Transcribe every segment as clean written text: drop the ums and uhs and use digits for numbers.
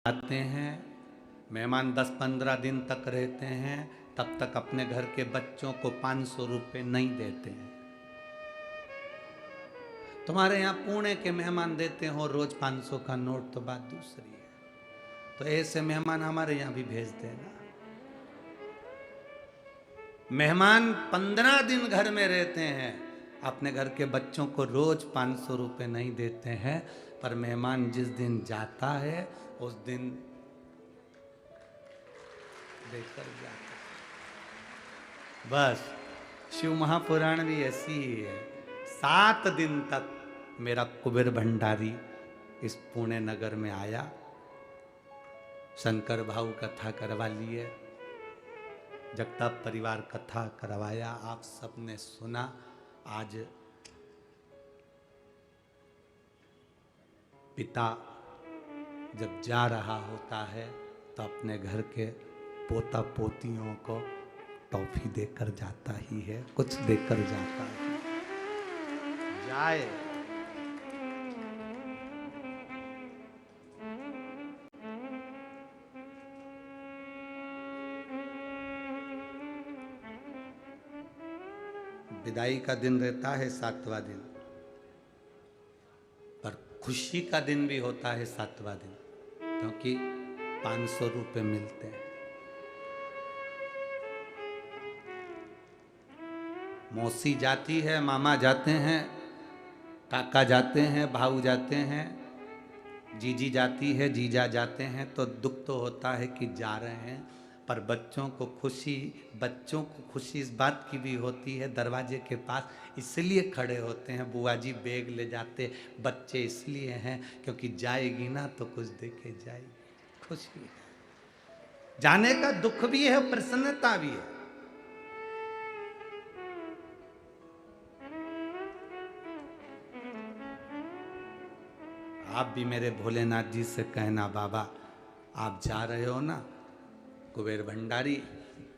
आते हैं, मेहमान 10-15 दिन तक रहते हैं, तब तक अपने घर के बच्चों को 500 रुपये नहीं देते हैं। तुम्हारे यहाँ पुणे के मेहमान देते हो रोज 500 का नोट, तो बात दूसरी है। तो ऐसे मेहमान हमारे यहाँ भी भेज देना। मेहमान 15 दिन घर में रहते हैं, अपने घर के बच्चों को रोज 500 रुपये नहीं देते हैं, पर मेहमान जिस दिन जाता है उस दिन देकर जाता है। बस शिव महापुराण भी ऐसी ही है। 7 दिन तक मेरा कुबेर भंडारी इस पुणे नगर में आया, शंकर भाऊ कथा करवा लिए, जगताप परिवार कथा करवाया, आप सबने सुना। आज पिता जब जा रहा होता है तो अपने घर के पोता पोतियों को टॉफी देकर जाता ही है, कुछ देकर जाता है। जाए विदाई का दिन रहता है 7वां दिन, पर खुशी का दिन भी होता है 7वां दिन, क्योंकि 500 रुपये मिलते हैं। मौसी जाती है, मामा जाते हैं, काका जाते हैं, भाऊ जाते हैं, जीजी जाती है, जीजा जाते हैं, तो दुख तो होता है कि जा रहे हैं, पर बच्चों को खुशी इस बात की भी होती है, दरवाजे के पास इसलिए खड़े होते हैं, बुआ जी बैग ले जाते बच्चे इसलिए हैं क्योंकि जाएगी ना तो कुछ दे के जाएगी, खुशी है। जाने का दुख भी है, प्रसन्नता भी है। आप भी मेरे भोलेनाथ जी से कहना, बाबा आप जा रहे हो ना कुबेर भंडारी,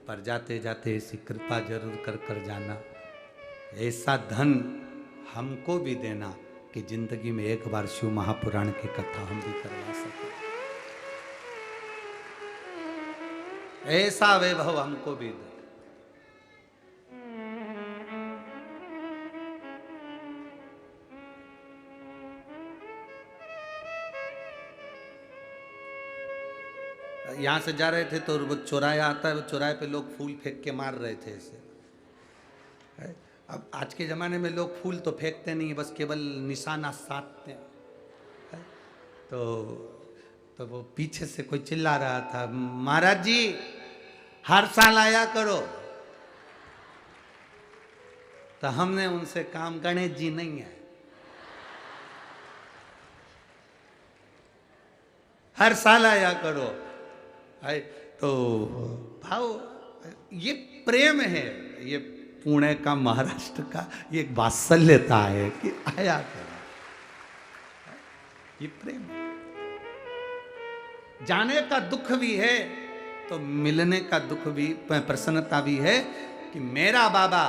पर जाते जाते ऐसी कृपा जरूर कर जाना, ऐसा धन हमको भी देना कि जिंदगी में एक बार शिव महापुराण की कथा हम भी करवा सके, ऐसा वैभव हमको भी दे। यहाँ से जा रहे थे तो वो चौराया आता है, वो चौराहे पे लोग फूल फेंक के मार रहे थे ऐसे। अब आज के ज़माने में लोग फूल तो फेंकते नहीं है, बस केवल निशाना साधते हैं। तो वो पीछे से कोई चिल्ला रहा था, महाराज जी हर साल आया करो। तो हमने उनसे काम, गणेश जी नहीं है, हर साल आया करो। तो भाव ये प्रेम है, ये पुणे का, महाराष्ट्र का ये एक वात्सल्यता है कि आया करो, ये प्रेम है। जाने का दुख भी है तो मिलने का दुख भी, प्रसन्नता भी है कि मेरा बाबा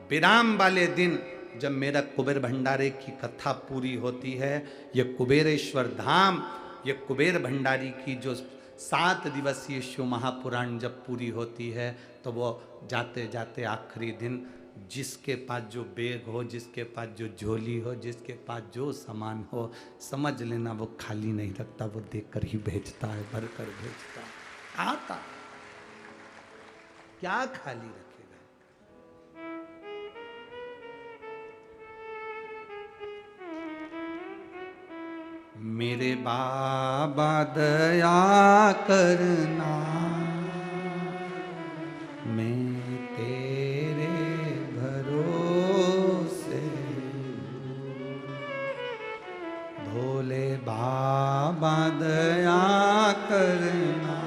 विराम वाले दिन जब मेरा कुबेर भंडारे की कथा पूरी होती है, ये कुबेरेश्वर धाम, ये कुबेर भंडारी की जो 7 दिवसीय शिव महापुराण जब पूरी होती है, तो वो जाते जाते आखिरी दिन जिसके पास जो बैग हो, जिसके पास जो झोली हो, जिसके पास जो सामान हो, समझ लेना वो खाली नहीं रखता, वो देकर ही भेजता है, भर कर भेजता है। आता क्या खाली रखेगा। मेरे बाबा दया करना, मैं तेरे भरोसे, भोले बाबा दया करना,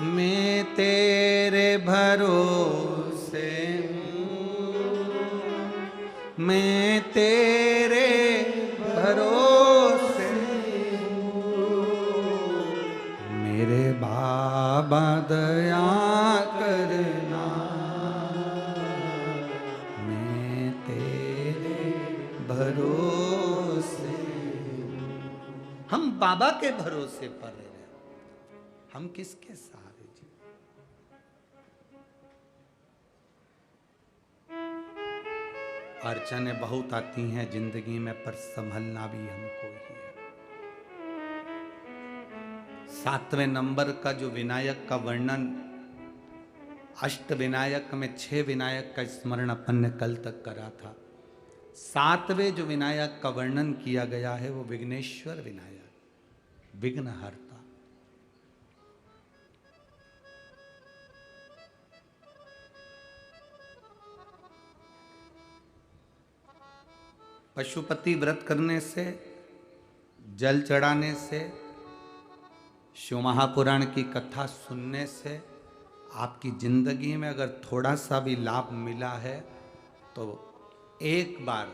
मैं तेरे भरोसे, मैं तेरे भरोसे हूँ, मैं तेरे भरोसे हूँ, मेरे बाबा दया करना, भरोसे, हम बाबा के भरोसे पर रहे, हम किसके सहारे जी। अड़चनें बहुत आती हैं जिंदगी में, पर संभलना भी हमको ही है। 7वें नंबर का जो विनायक का वर्णन, अष्ट विनायक में 6 विनायक का स्मरण अपन ने कल तक करा था। 7वें जो विनायक का वर्णन किया गया है वो विघ्नेश्वर विनायक, विघ्नहर्ता। पशुपति व्रत करने से, जल चढ़ाने से, शिव महापुराण की कथा सुनने से आपकी जिंदगी में अगर थोड़ा सा भी लाभ मिला है तो एक बार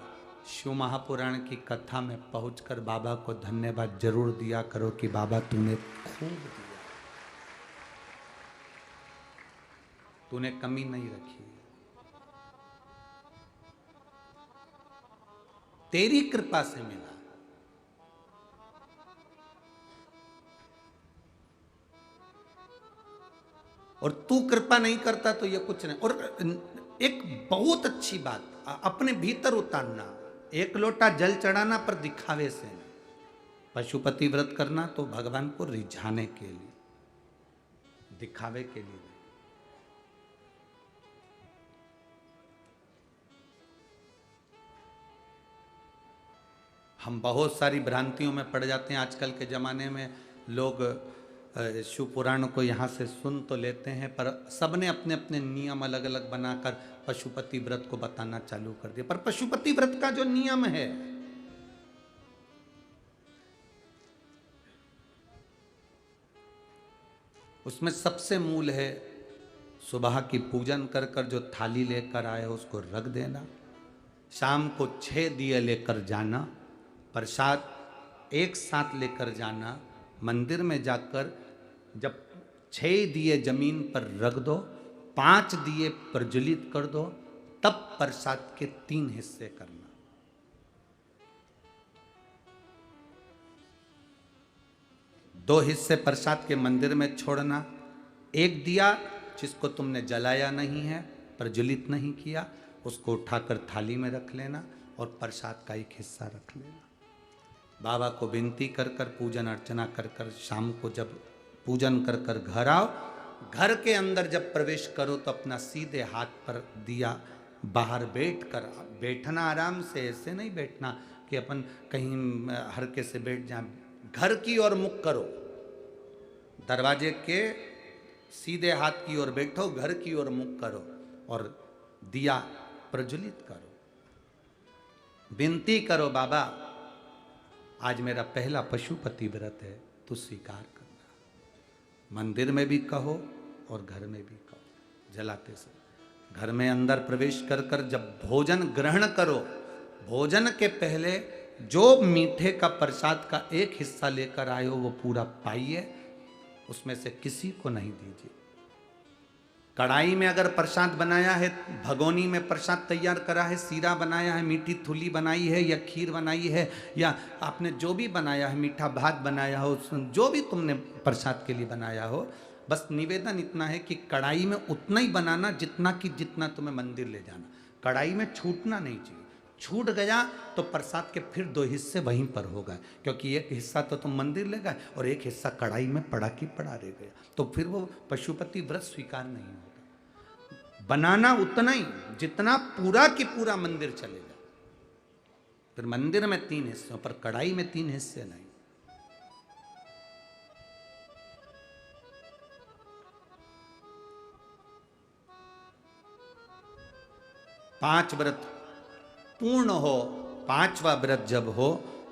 शिव महापुराण की कथा में पहुंचकर बाबा को धन्यवाद जरूर दिया करो कि बाबा तूने खूब दिया, तूने कमी नहीं रखी, तेरी कृपा से मिला। और तू कृपा नहीं करता तो ये कुछ नहीं। और एक बहुत अच्छी बात अपने भीतर उतारना, एक लोटा जल चढ़ाना पर दिखावे से नहीं, पशुपति व्रत करना तो भगवान को रिझाने के लिए, दिखावे के लिए। हम बहुत सारी भ्रांतियों में पड़ जाते हैं। आजकल के ज़माने में लोग शिव पुराण को यहाँ से सुन तो लेते हैं, पर सबने अपने अपने नियम अलग अलग बनाकर पशुपति व्रत को बताना चालू कर दिया। पर पशुपति व्रत का जो नियम है उसमें सबसे मूल है, सुबह की पूजन कर कर जो थाली लेकर आए हो उसको रख देना, शाम को 6 दिए लेकर जाना, प्रसाद एक साथ लेकर जाना, मंदिर में जाकर जब 6 दिए जमीन पर रख दो, 5 दिए प्रज्वलित कर दो, तब प्रसाद के 3 हिस्से करना। दो हिस्से प्रसाद के मंदिर में छोड़ना, एक दिया जिसको तुमने जलाया नहीं है, प्रज्वलित नहीं किया, उसको उठाकर थाली में रख लेना और प्रसाद का एक हिस्सा रख लेना। बाबा को विनती कर कर, पूजन अर्चना कर कर, शाम को जब पूजन कर कर घर आओ, घर के अंदर जब प्रवेश करो तो अपना सीधे हाथ पर दिया बाहर बैठ कर, बैठना आराम से, ऐसे नहीं बैठना कि अपन कहीं हरके से बैठ जाए, घर की ओर मुख करो, दरवाजे के सीधे हाथ की ओर बैठो, घर की ओर मुख करो और दिया प्रज्वलित करो, विनती करो बाबा आज मेरा पहला पशुपति व्रत है, तू स्वीकार करना। मंदिर में भी कहो और घर में भी कहो। जलाते से घर में अंदर प्रवेश कर कर जब भोजन ग्रहण करो, भोजन के पहले जो मीठे का प्रसाद का एक हिस्सा लेकर आए हो वो पूरा पाइए, उसमें से किसी को नहीं दीजिए। कढ़ाई में अगर प्रसाद बनाया है, भगोनी में प्रसाद तैयार करा है, सीरा बनाया है, मीठी थुली बनाई है या खीर बनाई है, या आपने जो भी बनाया है, मीठा भात बनाया हो, जो भी तुमने प्रसाद के लिए बनाया हो, बस निवेदन इतना है कि कढ़ाई में उतना ही बनाना जितना तुम्हें मंदिर ले जाना। कढ़ाई में छूटना नहीं चाहिए, छूट गया तो प्रसाद के फिर 2 हिस्से वहीं पर होगा, क्योंकि एक हिस्सा तो तुम मंदिर ले गए और एक हिस्सा कढ़ाई में पड़ा की पड़ा रह गया, तो फिर वो पशुपति व्रत स्वीकार नहीं होगा। बनाना उतना ही जितना पूरा की पूरा मंदिर चलेगा। फिर मंदिर में 3 हिस्से पर कढ़ाई में 3 हिस्से नहीं। पांच व्रत पूर्ण हो, 5वां व्रत जब हो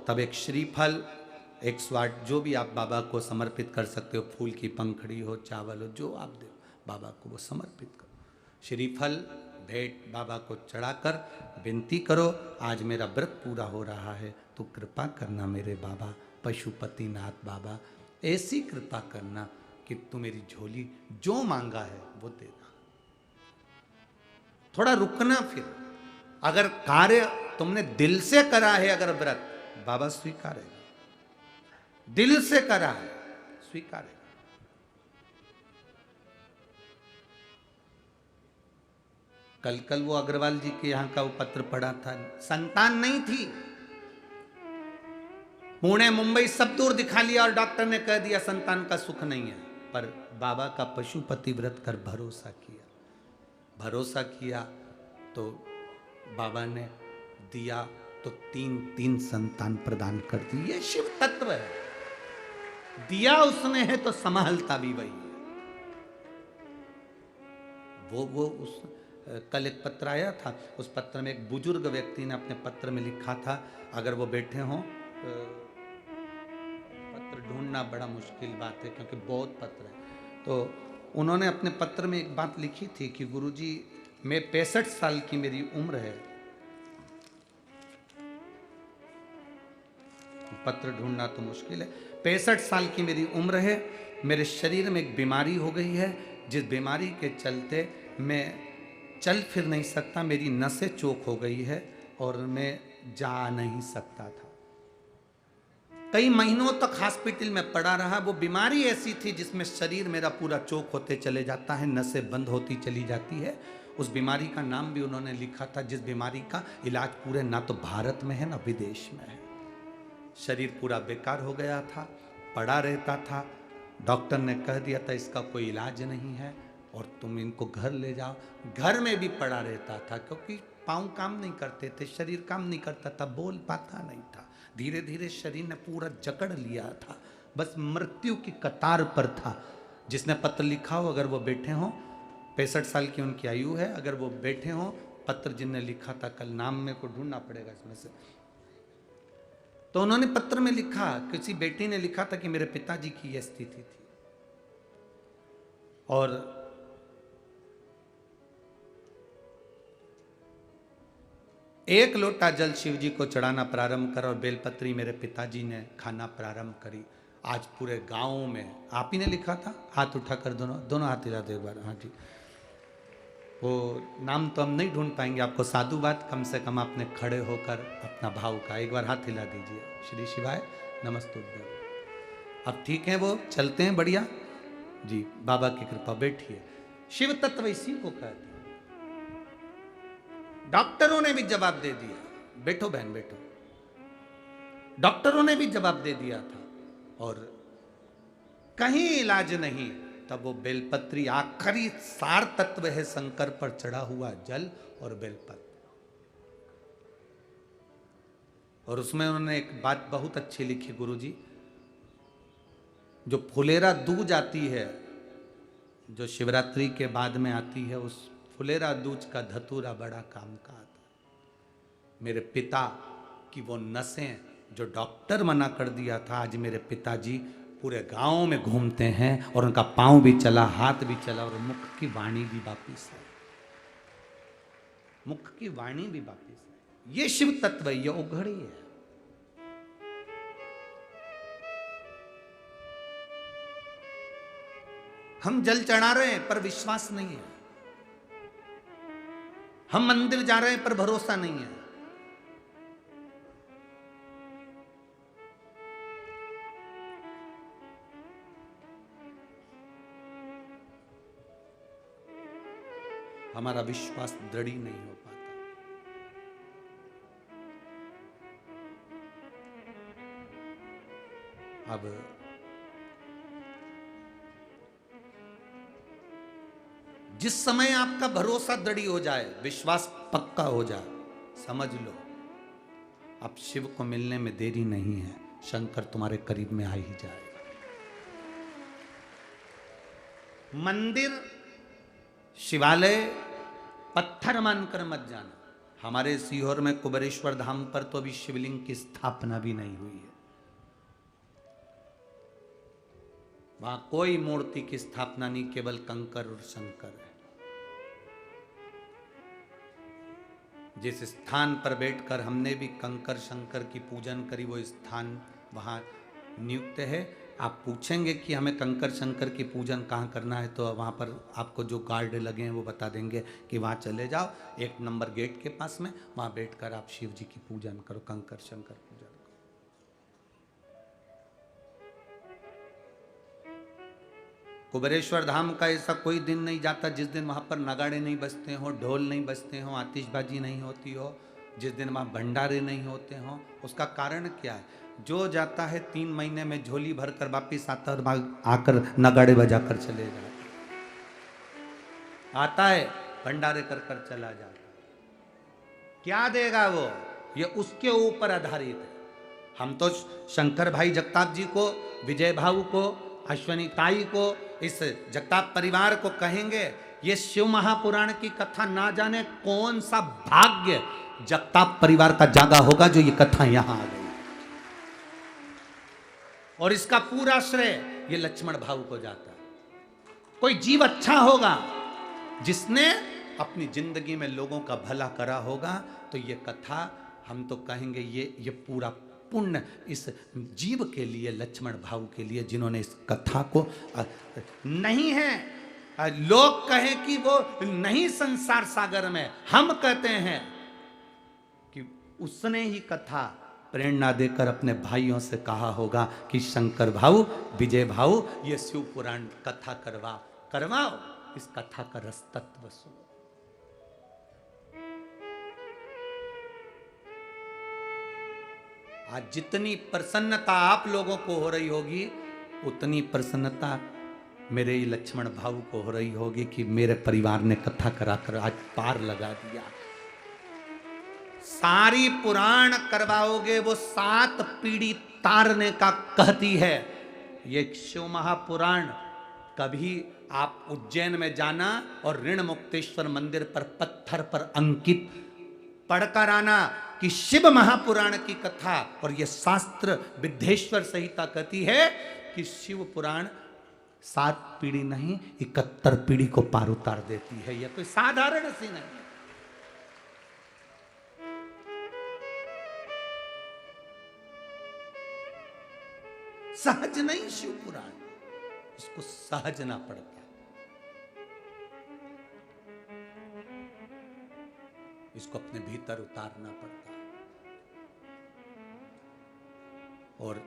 तब एक श्रीफल, एक स्वाट, जो भी आप बाबा को समर्पित कर सकते हो, फूल की पंखड़ी हो, चावल हो, जो आप दे बाबा को वो समर्पित करो। श्रीफल भेंट बाबा को चढ़ाकर विनती करो, आज मेरा व्रत पूरा हो रहा है, तो कृपा करना मेरे बाबा, पशुपतिनाथ बाबा, ऐसी कृपा करना कि तू मेरी झोली जो मांगा है वो देना। थोड़ा रुकना, फिर अगर कार्य तुमने दिल से करा है अगर व्रत, बाबा स्वीकारेगा। दिल से करा है, स्वीकारेगा। कल वो अग्रवाल जी के यहां का वो पत्र पड़ा था, संतान नहीं थी, पुणे मुंबई सब दूर दिखा लिया और डॉक्टर ने कह दिया संतान का सुख नहीं है, पर बाबा का पशुपति व्रत कर भरोसा किया। भरोसा किया तो बाबा ने दिया, तो 3 संतान प्रदान कर दी। ये शिव तत्व है, दिया उसने है तो संभालता भी वही है। वो उस कल एक पत्र आया था, उस पत्र में एक बुजुर्ग व्यक्ति ने अपने पत्र में लिखा था, अगर वो बैठे हों, पत्र ढूंढना बड़ा मुश्किल बात है क्योंकि बहुत पत्र है, तो उन्होंने अपने पत्र में एक बात लिखी थी कि गुरुजी मैं 65 साल की मेरी उम्र है, पत्र ढूंढना तो मुश्किल है, 65 साल की मेरी उम्र है, मेरे शरीर में एक बीमारी हो गई है, जिस बीमारी के चलते मैं चल फिर नहीं सकता, मेरी नसें चोक हो गई है और मैं जा नहीं सकता था। कई महीनों तक हॉस्पिटल में पड़ा रहा। वो बीमारी ऐसी थी जिसमें शरीर मेरा पूरा चोक होते चले जाता है, नसें बंद होती चली जाती है। उस बीमारी का नाम भी उन्होंने लिखा था, जिस बीमारी का इलाज पूरे ना तो भारत में है ना विदेश में है। शरीर पूरा बेकार हो गया था, पड़ा रहता था। डॉक्टर ने कह दिया था इसका कोई इलाज नहीं है और तुम इनको घर ले जाओ। घर में भी पड़ा रहता था क्योंकि पाँव काम नहीं करते थे, शरीर काम नहीं करता था, बोल पाता नहीं था। धीरे धीरे शरीर ने पूरा जकड़ लिया था, बस मृत्यु की कतार पर था। जिसने पत्र लिखा हो, अगर वो बैठे हों, 65 साल की उनकी आयु है, अगर वो बैठे हों, पत्र जिनने लिखा था, कल नाम मेरे को ढूंढना पड़ेगा इसमें से, तो उन्होंने पत्र में लिखा, किसी बेटी ने लिखा था कि मेरे पिताजी की यह स्थिति थी और एक लोटा जल शिव जी को चढ़ाना प्रारंभ करा और बेलपत्री मेरे पिताजी ने खाना प्रारंभ करी। आज पूरे गांव में, आप ही ने लिखा था, हाथ उठा कर दोनों हाथ हिला दो एक बार। हाँ जी, वो नाम तो हम नहीं ढूंढ पाएंगे, आपको साधुवाद, कम से कम आपने खड़े होकर अपना भाव का एक बार हाथ हिला दीजिए। श्री शिवाय नमस्तुभ्यं। अब ठीक है, वो चलते हैं बढ़िया जी, बाबा की कृपा। बैठिए। शिव तत्व इसी को कहते हैं। डॉक्टरों ने भी जवाब दे दिया, बैठो बहन बैठो, डॉक्टरों ने भी जवाब दे दिया था और कहीं इलाज नहीं। तब वो बेलपत्री आखिरी सार तत्व है, शंकर पर चढ़ा हुआ जल और बेलपत्र। और उसमें उन्होंने एक बात बहुत अच्छी लिखी गुरुजी, जो फुलेरा दूज आती है, जो शिवरात्रि के बाद में आती है, उस फुलेरा दूज का धतूरा बड़ा काम का आता है। मेरे पिता की वो नसें जो डॉक्टर मना कर दिया था, आज मेरे पिताजी पूरे गांव में घूमते हैं और उनका पांव भी चला, हाथ भी चला और मुख की वाणी भी वापिस है, मुख की वाणी भी वापिस है। ये शिव तत्व, ये उघड़ी है। हम जल चढ़ा रहे हैं पर विश्वास नहीं है, हम मंदिर जा रहे हैं पर भरोसा नहीं है। हमारा विश्वास दृढ़ नहीं हो पाता। अब जिस समय आपका भरोसा दृढ़ हो जाए, विश्वास पक्का हो जाए, समझ लो अब शिव को मिलने में देरी नहीं है, शंकर तुम्हारे करीब में आ ही जाएगा। मंदिर शिवालय पत्थर मानकर मत जाना। हमारे सीहोर में कुबेरेश्वर धाम पर तो अभी शिवलिंग की स्थापना भी नहीं हुई है, वहां कोई मूर्ति की स्थापना नहीं, केवल कंकर और शंकर है। जिस स्थान पर बैठकर हमने भी कंकर शंकर की पूजन करी, वो स्थान वहां नियुक्त है आप पूछेंगे कि हमें कंकर शंकर की पूजन कहाँ करना है, तो वहाँ पर आपको जो गार्ड लगे हैं वो बता देंगे कि वहाँ चले जाओ, 1 नंबर गेट के पास में, वहाँ बैठकर आप शिव जी की पूजन करो, कंकर शंकर पूजन करो। कुबेरेश्वर धाम का ऐसा कोई दिन नहीं जाता जिस दिन वहाँ पर नगाड़े नहीं बजते हो, ढोल नहीं बजते हो, आतिशबाजी नहीं होती हो, जिस दिन वहाँ भंडारे नहीं होते हो। उसका कारण क्या है? जो जाता है 3 महीने में झोली भर कर वापिस आता और आकर नगाड़े बजा कर चले जाता, आता है भंडारे कर कर चला जाता। क्या देगा वो? ये उसके ऊपर आधारित है। हम तो शंकर भाई जगताप जी को, विजय भाऊ को, अश्वनी ताई को, इस जगताप परिवार को कहेंगे, ये शिव महापुराण की कथा ना जाने कौन सा भाग्य जगताप परिवार का जागा होगा जो ये कथा यहां आ गई। और इसका पूरा श्रेय ये लक्ष्मण भाऊ को जाता है। कोई जीव अच्छा होगा जिसने अपनी जिंदगी में लोगों का भला करा होगा, तो ये कथा हम तो कहेंगे ये पूरा पुण्य इस जीव के लिए, लक्ष्मण भाऊ के लिए, जिन्होंने इस कथा को नहीं है लोग कहें कि वो नहीं संसार सागर में, हम कहते हैं कि उसने ही कथा प्रेरणा देकर अपने भाइयों से कहा होगा कि शंकर भाऊ, विजय भाऊ, ये शिव पुराण कथा करवाओ, इस कथा का रस तत्व सुनो। आज जितनी प्रसन्नता आप लोगों को हो रही होगी, उतनी प्रसन्नता मेरे लक्ष्मण भाऊ को हो रही होगी कि मेरे परिवार ने कथा कराकर आज पार लगा दिया। सारी पुराण करवाओगे वो 7 पीढ़ी तारने का कहती है। ये शिव महापुराण कभी आप उज्जैन में जाना और ऋण मुक्तेश्वर मंदिर पर पत्थर पर अंकित पढ़कर आना कि शिव महापुराण की कथा, और यह शास्त्र विद्धेश्वर संहिता कहती है कि शिव पुराण 7 पीढ़ी नहीं 71 पीढ़ी को पार उतार देती है। यह कोई साधारण सी नहीं। सहज नहीं शिव पुराण, इसको सहजना पड़ता है, इसको अपने भीतर उतारना पड़ता है। और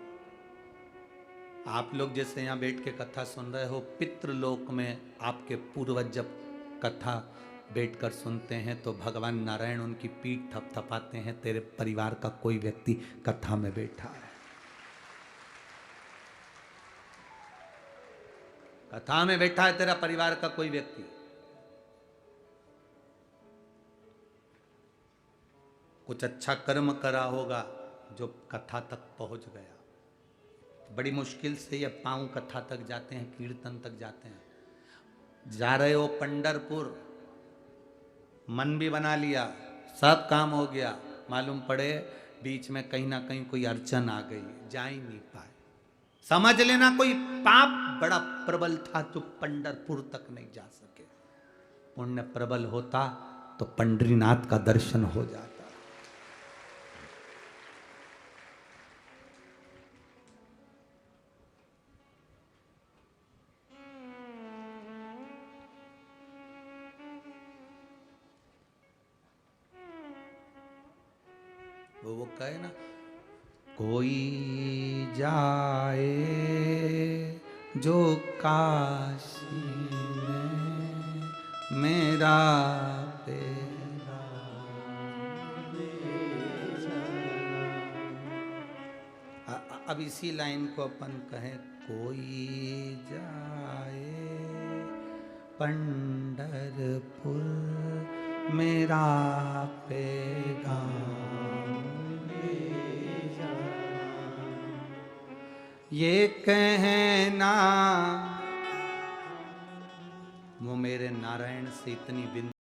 आप लोग जैसे यहां बैठ के कथा सुन रहे हो, पितृलोक में आपके पूर्वज जब कथा बैठकर सुनते हैं तो भगवान नारायण उनकी पीठ थपथपाते हैं, तेरे परिवार का कोई व्यक्ति कथा में बैठा है। कथा में बैठा है तेरा परिवार का कोई व्यक्ति। कुछ अच्छा कर्म करा होगा जो कथा तक पहुंच गया। बड़ी मुश्किल से ये पांव कथा तक जाते हैं, कीर्तन तक जाते हैं। जा रहे हो पंढरपुर, मन भी बना लिया, सब काम हो गया, मालूम पड़े बीच में कहीं ना कहीं कोई अड़चन आ गई, जा ही नहीं पाए। समझ लेना कोई पाप बड़ा प्रबल था जो पंढरपुर तक नहीं जा सके। पुण्य प्रबल होता तो पंढरीनाथ का दर्शन हो जाता। वो कहे ना, कोई जाए जो काशी में मेरा तेरा अब इसी लाइन को अपन कहें, कोई जाए पंढरपुर मेरा पैगाम, ये कहना वो मेरे नारायण से इतनी विनती